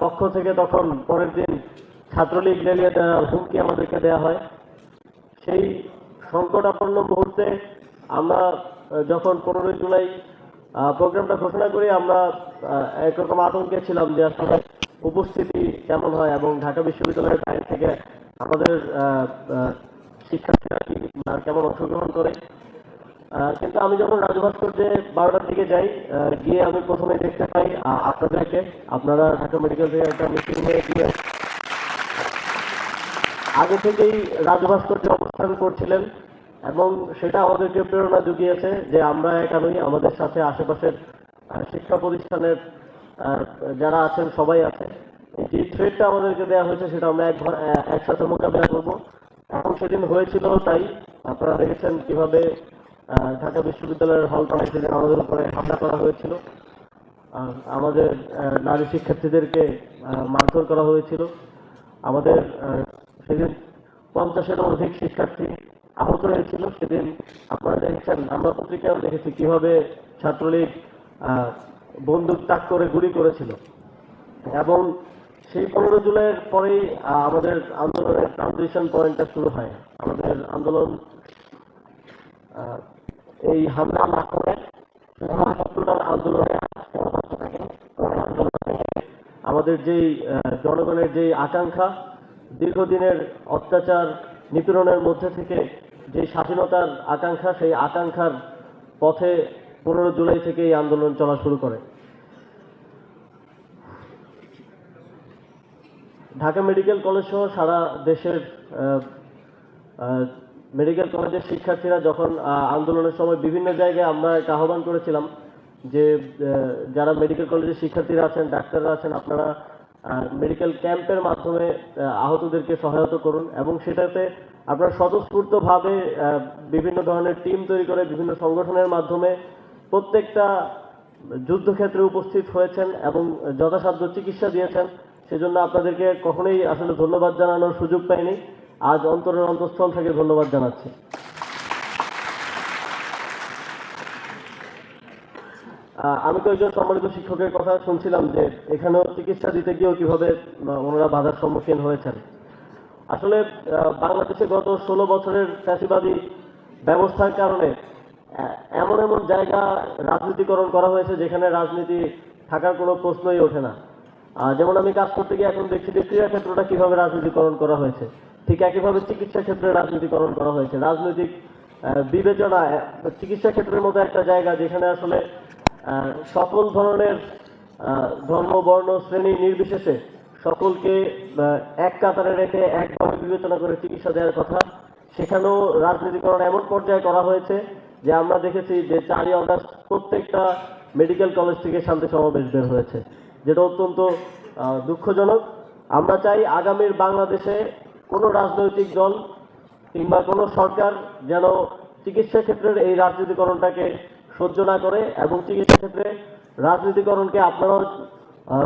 পক্ষ থেকে তখন পরের দিন ছাত্রলীগ লেলিয়ে দেওয়ার হুমকি আমাদেরকে দেওয়া হয়। সেই সংকটাপন্ন মুহূর্তে আমরা যখন 15 জুলাই প্রোগ্রামটা ঘোষণা করি, আমরা একরকম আতঙ্কে ছিলাম যে আসলে উপস্থিতি কেমন হয় এবং ঢাকা বিশ্ববিদ্যালয়ের বাইরে থেকে আমাদের শিক্ষার্থীরা কেমন অংশগ্রহণ করে। কিন্তু আমি যখন রাজু ভাস্কর্যে 12টার দিকে যাই, গিয়ে আমি প্রথমে দেখতে পাই আপনাদেরকে, আপনারা ঢাকা মেডিকেল থেকে একটা মিটিং হয়ে গিয়ে আগে থেকেই রাজু ভাস্কর্যে অবস্থান করছিলেন এবং সেটা আমাদেরকে প্রেরণা জুগিয়েছে যে আমরা একা নই, আমাদের সাথে আশেপাশের শিক্ষা প্রতিষ্ঠানের যারা আছেন সবাই আছে। যে থ্রেডটা আমাদেরকে দেওয়া হয়েছে সেটা আমরা একসাথে মোকাবিলা করবো এবং সেদিন হয়েছিল তাই। আপনারা দেখেছেন কিভাবে ঢাকা বিশ্ববিদ্যালয়ের হল কলেজে আমাদের উপরে হামলা করা হয়েছিল, আমাদের নারী শিক্ষার্থীদেরকে মারধর করা হয়েছিল। আমাদের সেদিন 50-এরও অধিক শিক্ষার্থী আহত হয়েছিল। সেদিন আপনারা দেখেছেন, আমরা পত্রিকাও দেখেছি কিভাবে ছাত্রলীগ বন্দুক তাক করে গুলি করেছিল। এবং সেই 15 জুলাইয়ের পরেই আমাদের আন্দোলনের ট্রানজিশন পয়েন্টটা শুরু হয়। আমাদের আন্দোলন এই হামলা না করে আন্দোলনে আমাদের যেই জনগণের যেই আকাঙ্ক্ষা, দীর্ঘদিনের অত্যাচার নিপীড়নের মধ্যে থেকে যে স্বাধীনতার আকাঙ্ক্ষা, সেই আকাঙ্ক্ষার পথে 15 জুলাই থেকে এই আন্দোলন চলা শুরু করে। ঢাকা মেডিকেল কলেজ সহ সারা দেশের মেডিকেল কলেজের শিক্ষার্থীরা যখন আন্দোলনের সময় বিভিন্ন জায়গায় আমরা একটা আহ্বান করেছিলাম যে যারা মেডিকেল কলেজের শিক্ষার্থীরা আছেন, ডাক্তাররা আছেন, আপনারা মেডিকেল ক্যাম্পের মাধ্যমে আহতদেরকে সহায়তা করুন এবং সেটাতে আপনারা স্বতঃস্ফূর্তভাবে বিভিন্ন ধরনের টিম তৈরি করে বিভিন্ন সংগঠনের মাধ্যমে প্রত্যেকটা যুদ্ধক্ষেত্রে উপস্থিত হয়েছেন এবং যথাসাধ্য চিকিৎসা দিয়েছেন। সেজন্য আপনাদেরকে কখনোই আসলে ধন্যবাদ জানানোর সুযোগ পাইনি, আজ অন্তরের অন্তঃস্থল থেকে ধন্যবাদ জানাচ্ছি। আমি তো একজন সম্মানিত শিক্ষকের কথা শুনছিলাম যে এখানেও চিকিৎসা দিতে গিয়েও কিভাবে ওনারা বাধার সম্মুখীন হয়েছেন। আসলে বাংলাদেশে গত 16 বছরের ফ্যাসিবাদী ব্যবস্থার কারণে এমন এমন জায়গা রাজনীতিকরণ করা হয়েছে যেখানে রাজনীতি থাকার কোনো প্রশ্নই ওঠে না। যেমন আমি কাজ করতে গিয়ে এখন দেখছি যে ক্রীড়া ক্ষেত্রটা কিভাবে রাজনীতিকরণ করা হয়েছে, ঠিক একইভাবে চিকিৎসা ক্ষেত্রে রাজনীতিকরণ করা হয়েছে। রাজনৈতিক বিবেচনা চিকিৎসা ক্ষেত্রের মতো একটা জায়গা যেখানে আসলে সকল ধরনের ধর্ম, বর্ণ, শ্রেণী নির্বিশেষে সকলকে এক কাতারে রেখে একভাবে বিবেচনা করে চিকিৎসা দেওয়ার কথা, সেখানেও রাজনীতিকরণ এমন পর্যায়ে করা হয়েছে যে আমরা দেখেছি যে 4ই আগস্ট প্রত্যেকটা মেডিকেল কলেজ থেকে শান্তি সমাবেশ বের হয়েছে, যেটা অত্যন্ত দুঃখজনক। আমরা চাই আগামীর বাংলাদেশে কোনো রাজনৈতিক দল কিংবা কোনো সরকার যেন চিকিৎসা ক্ষেত্রের এই রাজনীতিকরণটাকে সহ্য না করে এবং চিকিৎসা ক্ষেত্রে রাজনীতিকরণকে আপনারাও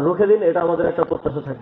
রুখে দিন, এটা আমাদের একটা প্রত্যাশা থাকবে।